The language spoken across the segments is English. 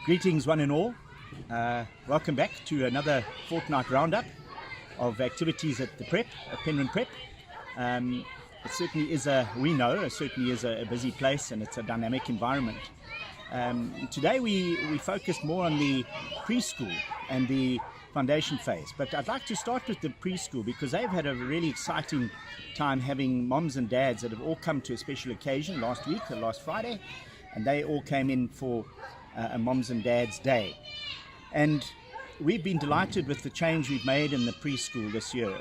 Greetings one and all. Welcome back to another fortnight roundup of activities at the Penryn Prep. It certainly is a busy place, and it's a dynamic environment. Today we focused more on the preschool and the foundation phase, but I'd like to start with the preschool because they've had a really exciting time having moms and dads that have all come to a special occasion last week or last Friday, and they all came in for a Moms and Dads Day. And we've been delighted with the change we've made in the preschool this year.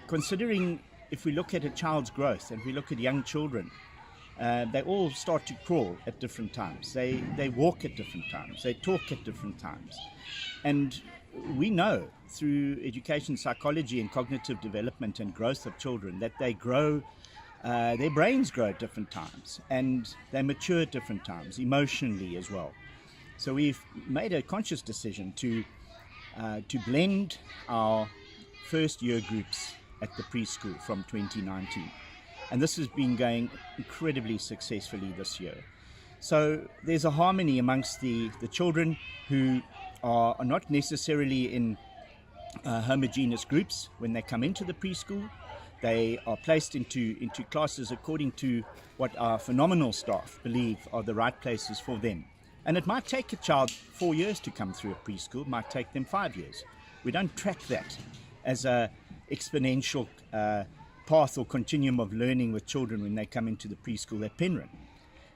Considering if we look at a child's growth and we look at young children, they all start to crawl at different times. They walk at different times. They talk at different times. And we know through education psychology and cognitive development and growth of children that they grow. Their brains grow at different times, and they mature at different times, emotionally as well. So we've made a conscious decision to blend our first year groups at the preschool from 2019. And this has been going incredibly successfully this year. So there's a harmony amongst the children who are not necessarily in homogeneous groups when they come into the preschool. They are placed into classes according to what our phenomenal staff believe are the right places for them. And it might take a child 4 years to come through a preschool, it might take them 5 years. We don't track that as a exponential path or continuum of learning with children when they come into the preschool at Penryn.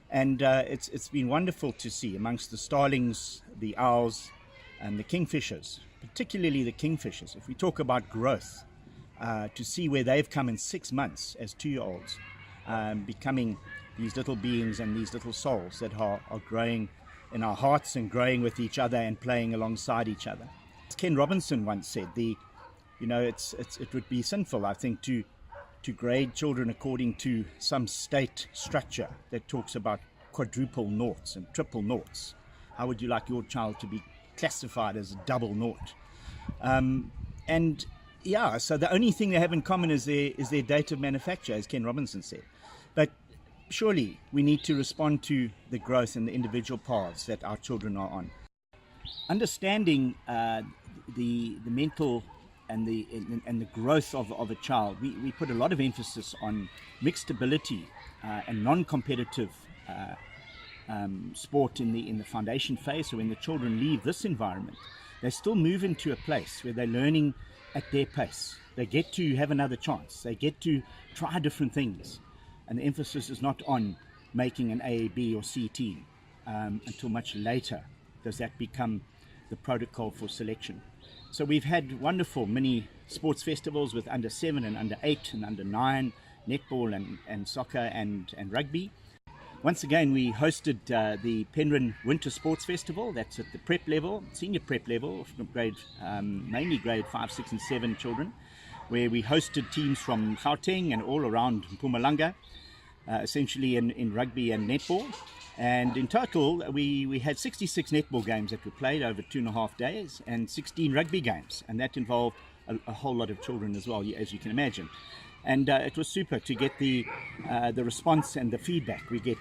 And it's been wonderful to see amongst the starlings, the owls and the kingfishers, particularly the kingfishers. If we talk about growth, to see where they've come in 6 months as 2-year-olds, becoming these little beings and these little souls that are growing in our hearts and growing with each other and playing alongside each other. As Ken Robinson once said, it would be sinful, I think, to grade children according to some state structure that talks about quadruple noughts and triple noughts. How would you like your child to be classified as a double nought? So the only thing they have in common is their date of manufacture, as Ken Robinson said. But surely we need to respond to the growth and the individual paths that our children are on. Understanding the mental and the growth of a child, we put a lot of emphasis on mixed ability and non-competitive sport in the foundation phase. So when the children leave this environment, they still move into a place where they're learning at their pace. They get to have another chance. They get to try different things. And the emphasis is not on making an A, B or C team until much later does that become the protocol for selection. So we've had wonderful mini sports festivals with under 7 and under 8 and under 9, netball and soccer and rugby. Once again, we hosted the Penryn Winter Sports Festival. That's at the prep level, senior prep level, mainly grade 5, 6 and 7 children, where we hosted teams from Gauteng and all around Mpumalanga, essentially in rugby and netball. And in total, we had 66 netball games that were played over 2.5 days and 16 rugby games. And that involved a whole lot of children as well, as you can imagine. And it was super to get the response and the feedback we get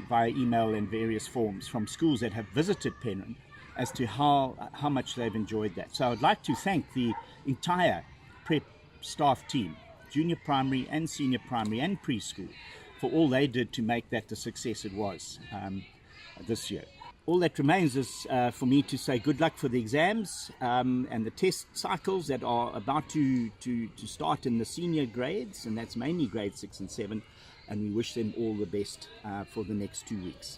via email and various forms from schools that have visited Penryn as to how much they've enjoyed that. So I'd like to thank the entire prep staff team, junior primary and senior primary and preschool, for all they did to make that the success it was this year. All that remains is for me to say good luck for the exams and the test cycles that are about to start in the senior grades, and that's mainly grade 6 and 7, and we wish them all the best for the next 2 weeks.